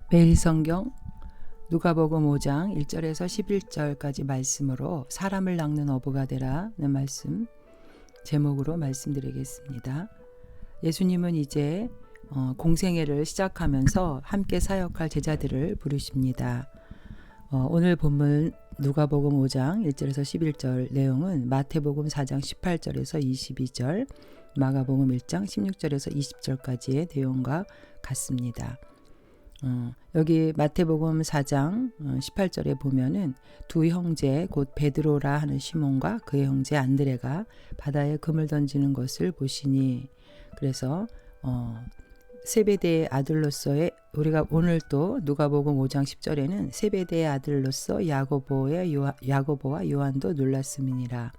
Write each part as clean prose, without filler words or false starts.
매일 성경 누가복음 5장 1절에서 11절까지 말씀으로 사람을 낚는 어부가 되라는 말씀 제목으로 말씀드리겠습니다. 예수님은 이제 공생애를 시작하면서 함께 사역할 제자들을 부르십니다. 오늘 본문 누가복음 5장 1절에서 11절 내용은 마태복음 4장 18절에서 22절, 마가복음 1장 16절에서 20절까지의 내용과 같습니다. 여기 마태복음 4장 18절에 보면은 두 형제 곧 베드로라 하는 시몬과 그의 형제 안드레가 바다에 금을 던지는 것을 보시니, 그래서 세베대의 아들로서의, 우리가 오늘 또 누가복음 5장 10절에는 세베대의 아들로서 야고보와 요한도 놀랐음이니라.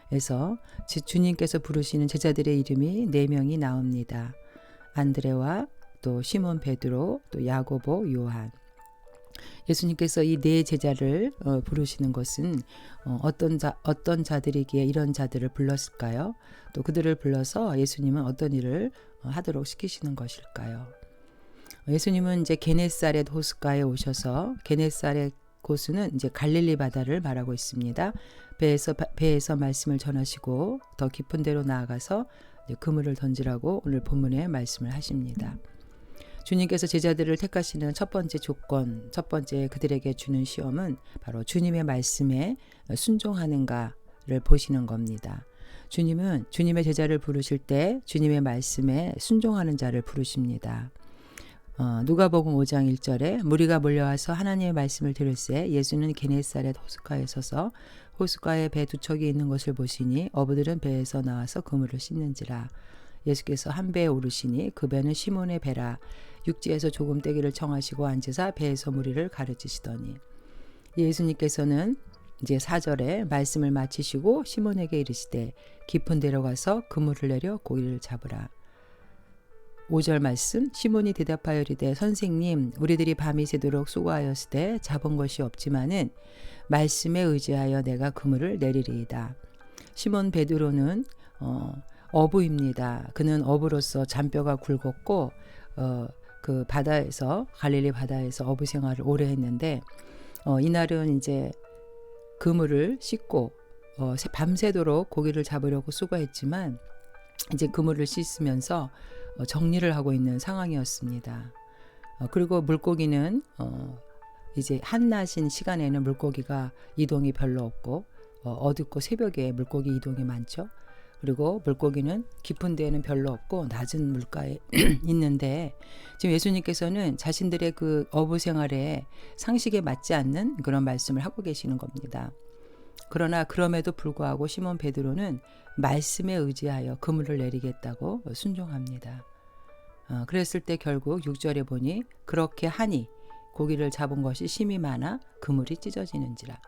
그래서 주님께서 부르시는 제자들의 이름이 4명이 나옵니다. 안드레와 또 시몬 베드로, 또 야고보, 요한. 예수님께서 이 4 제자를 부르시는 것은 어떤 자들이기에 이런 자들을 불렀을까요? 또 그들을 불러서 예수님은 어떤 일을 하도록 시키시는 것일까요? 예수님은 이제 게네사렛 호숫가에 오셔서, 게네사렛 호수는 이제 갈릴리 바다를 말하고 있습니다. 배에서 말씀을 전하시고 더 깊은 데로 나아가서 그물을 던지라고 오늘 본문에 말씀을 하십니다. 주님께서 제자들을 택하시는 첫 번째 조건, 첫 번째 그들에게 주는 시험은 바로 주님의 말씀에 순종하는가를 보시는 겁니다. 주님은 주님의 제자를 부르실 때 주님의 말씀에 순종하는 자를 부르십니다. 누가복음 5장 1절에 무리가 몰려와서 하나님의 말씀을 들을새 예수는 게네사렛 호숫가에 서서 호숫가에 배 2척이 있는 것을 보시니 어부들은 배에서 나와서 그물을 씻는지라. 예수께서 한 배에 오르시니 그 배는 시몬의 배라. 육지에서 조금 떼기를 청하시고 앉으사 배에서 무리를 가르치시더니, 예수님께서는 이제 4절에 말씀을 마치시고 시몬에게 이르시되 깊은 데로 가서 그물을 내려 고기를 잡으라. 5절 말씀, 시몬이 대답하여 이르되 선생님, 우리들이 밤이 새도록 수고하였으되 잡은 것이 없지만은 말씀에 의지하여 내가 그물을 내리리이다. 시몬 베드로는 어부입니다. 그는 어부로서 잔뼈가 굵었고 그 바다에서, 갈릴리 바다에서 어부 생활을 오래 했는데 이날은 이제 그물을 씻고 밤새도록 고기를 잡으려고 수고했지만 이제 그물을 씻으면서 정리를 하고 있는 상황이었습니다. 그리고 물고기는 이제 한낮인 시간에는 물고기가 이동이 별로 없고 어둡고 새벽에 물고기 이동이 많죠. 그리고 물고기는 깊은 데에는 별로 없고 낮은 물가에 있는데, 지금 예수님께서는 자신들의 그 어부 생활에 상식에 맞지 않는 그런 말씀을 하고 계시는 겁니다. 그러나 그럼에도 불구하고 시몬 베드로는 말씀에 의지하여 그물을 내리겠다고 순종합니다. 그랬을 때 결국 6절에 보니 그렇게 하니 고기를 잡은 것이 심이 많아 그물이 찢어지는지라.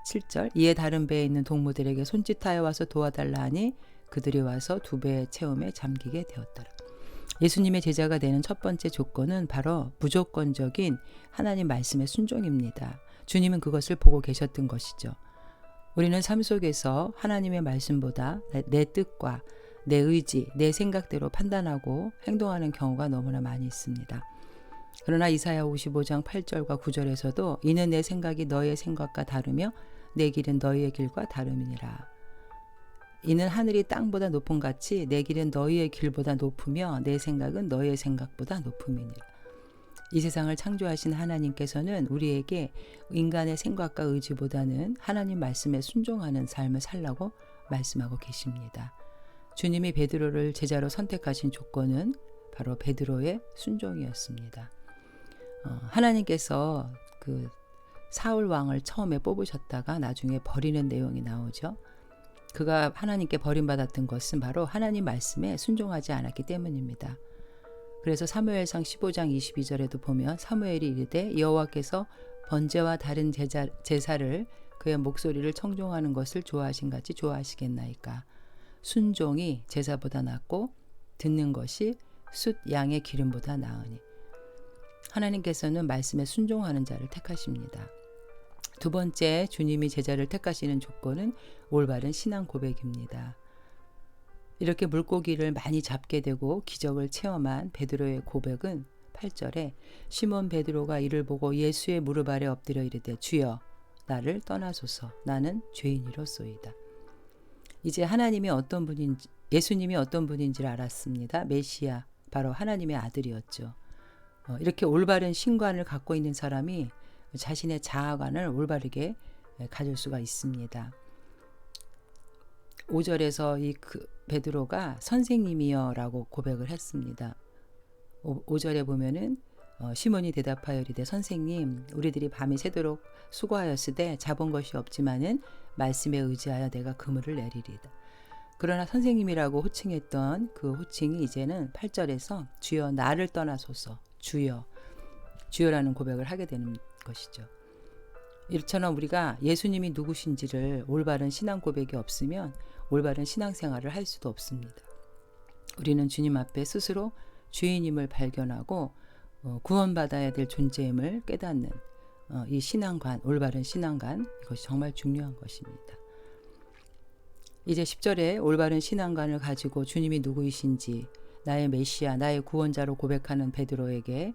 7절, 이에 다른 배에 있는 동무들에게 손짓하여 와서 도와달라 하니 그들이 와서 2배의 채움에 잠기게 되었더라. 예수님의 제자가 되는 첫 번째 조건은 바로 무조건적인 하나님 말씀의 순종입니다. 주님은 그것을 보고 계셨던 것이죠. 우리는 삶 속에서 하나님의 말씀보다 내 뜻과 내 의지, 내 생각대로 판단하고 행동하는 경우가 너무나 많이 있습니다. 그러나 이사야 55장 8절과 9절에서도 이는 내 생각이 너의 생각과 다르며 내 길은 너희의 길과 다름이니라. 이는 하늘이 땅보다 높음 같이 내 길은 너희의 길보다 높으며 내 생각은 너희의 생각보다 높음이니라. 이 세상을 창조하신 하나님께서는 우리에게 인간의 생각과 의지보다는 하나님 말씀에 순종하는 삶을 살라고 말씀하고 계십니다. 주님이 베드로를 제자로 선택하신 조건은 바로 베드로의 순종이었습니다. 하나님께서 그 사울 왕을 처음에 뽑으셨다가 나중에 버리는 내용이 나오죠. 그가 하나님께 버림받았던 것은 바로 하나님 말씀에 순종하지 않았기 때문입니다. 그래서 사무엘상 15장 22절에도 보면 사무엘이 이르되 여호와께서 번제와 다른 제사를 그의 목소리를 청종하는 것을 좋아하신 같이 좋아하시겠나이까. 순종이 제사보다 낫고 듣는 것이 숫 양의 기름보다 나으니. 하나님께서는 말씀에 순종하는 자를 택하십니다. 두 번째, 주님이 제자를 택하시는 조건은 올바른 신앙 고백입니다. 이렇게 물고기를 많이 잡게 되고 기적을 체험한 베드로의 고백은 8절에 시몬 베드로가 이를 보고 예수의 무릎 아래 엎드려 이르되 주여 나를 떠나소서 나는 죄인이로소이다. 이제 예수님이 어떤 분인지를 알았습니다. 메시아, 바로 하나님의 아들이었죠. 이렇게 올바른 신관을 갖고 있는 사람이 자신의 자아관을 올바르게 가질 수가 있습니다. 5절에서 베드로가 선생님이여 라고 고백을 했습니다. 5절에 보면은 시몬이 대답하여 이르되 선생님 우리들이 밤이 새도록 수고하였으되 잡은 것이 없지만은 말씀에 의지하여 내가 그물을 내리리다. 그러나 선생님이라고 호칭했던 그 호칭이 이제는 8절에서 주여 나를 떠나소서 주여라는 고백을 하게 되는 것이죠. 이처럼 우리가 예수님이 누구신지를 올바른 신앙 고백이 없으면 올바른 신앙생활을 할 수도 없습니다. 우리는 주님 앞에 스스로 죄인임을 발견하고 구원받아야 될 존재임을 깨닫는 이 신앙관, 올바른 신앙관, 이것이 정말 중요한 것입니다. 이제 10절에 올바른 신앙관을 가지고 주님이 누구이신지 나의 메시아, 나의 구원자로 고백하는 베드로에게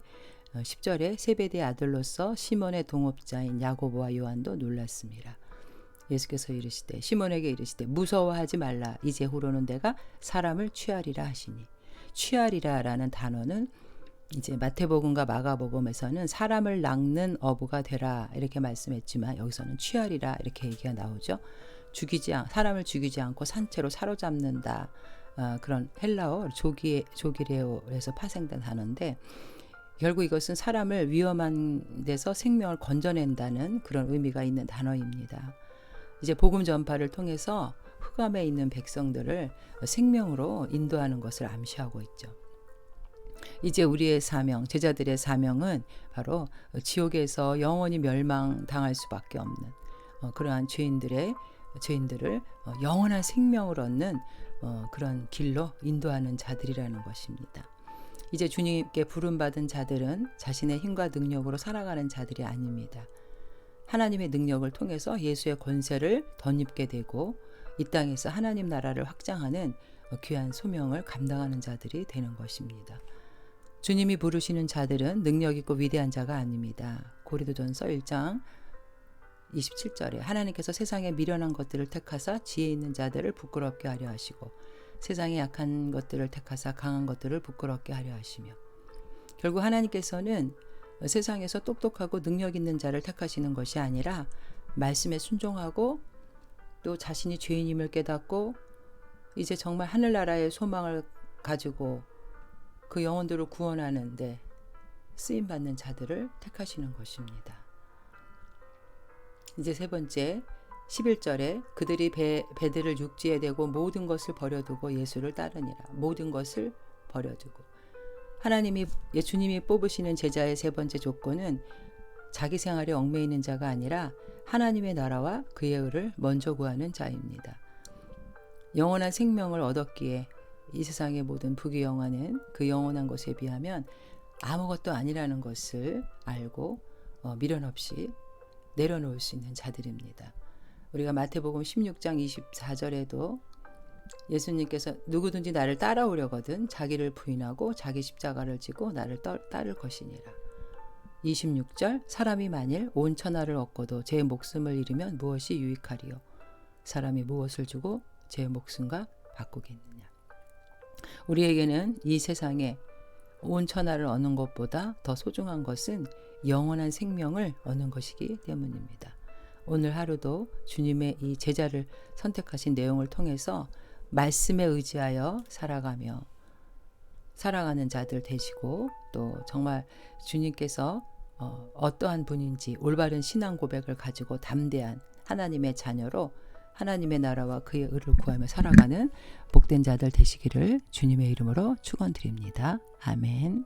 10절에 세베대의 아들로서 시몬의 동업자인 야고보와 요한도 놀랐습니다. 예수께서 이르시되 시몬에게 이르시되 무서워하지 말라. 이제후로는 내가 사람을 취하리라 하시니, 취하리라라는 단어는 이제 마태복음과 마가복음에서는 사람을 낚는 어부가 되라 이렇게 말씀했지만 여기서는 취하리라 이렇게 얘기가 나오죠. 사람을 죽이지 않고 산채로 사로잡는다. 그런 헬라어 조기레오에서 파생된 단어인데 결국 이것은 사람을 위험한 데서 생명을 건져낸다는 그런 의미가 있는 단어입니다. 이제 복음 전파를 통해서 흑암에 있는 백성들을 생명으로 인도하는 것을 암시하고 있죠. 이제 우리의 사명, 제자들의 사명은 바로 지옥에서 영원히 멸망당할 수밖에 없는 그러한 죄인들을 영원한 생명을 얻는 그런 길로 인도하는 자들이라는 것입니다. 이제 주님께 부름받은 자들은 자신의 힘과 능력으로 살아가는 자들이 아닙니다. 하나님의 능력을 통해서 예수의 권세를 덧입게 되고 이 땅에서 하나님 나라를 확장하는 귀한 소명을 감당하는 자들이 되는 것입니다. 주님이 부르시는 자들은 능력 있고 위대한 자가 아닙니다. 고린도전서 1장 27절에 하나님께서 세상에 미련한 것들을 택하사 지혜 있는 자들을 부끄럽게 하려 하시고 세상에 약한 것들을 택하사 강한 것들을 부끄럽게 하려 하시며, 결국 하나님께서는 세상에서 똑똑하고 능력 있는 자를 택하시는 것이 아니라 말씀에 순종하고 또 자신이 죄인임을 깨닫고 이제 정말 하늘나라의 소망을 가지고 그 영혼들을 구원하는 데 쓰임받는 자들을 택하시는 것입니다. 이제 세 번째 11절에 그들이 배들을 육지에 대고 모든 것을 버려두고 예수를 따르니라. 모든 것을 버려두고. 예수님이 뽑으시는 제자의 세 번째 조건은 자기 생활에 얽매이는 자가 아니라 하나님의 나라와 그의 의를 먼저 구하는 자입니다. 영원한 생명을 얻었기에 이 세상의 모든 부귀영화는 그 영원한 것에 비하면 아무것도 아니라는 것을 알고 미련 없이 내려놓을 수 있는 자들입니다. 우리가 마태복음 16장 24절에도 예수님께서 누구든지 나를 따라오려거든 자기를 부인하고 자기 십자가를 지고 나를 따를 것이니라. 26절 사람이 만일 온 천하를 얻고도 제 목숨을 잃으면 무엇이 유익하리요? 사람이 무엇을 주고 제 목숨과 바꾸겠느냐? 우리에게는 이 세상에 온 천하를 얻는 것보다 더 소중한 것은 영원한 생명을 얻는 것이기 때문입니다. 오늘 하루도 주님의 이 제자를 선택하신 내용을 통해서 말씀에 의지하여 살아가는 자들 되시고 또 정말 주님께서 어떠한 분인지 올바른 신앙 고백을 가지고 담대한 하나님의 자녀로 하나님의 나라와 그의 의를 구하며 살아가는 복된 자들 되시기를 주님의 이름으로 축원드립니다. 아멘.